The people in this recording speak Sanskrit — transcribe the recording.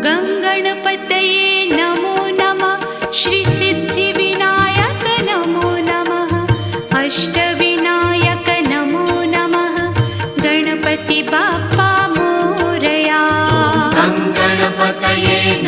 गङ्गणपतये नमो नमः। श्रीसिद्धिविनायक नमो नमः। अष्टविनायक नमो नमः। गणपति बाप्पा मोरया। गङ्गणपतये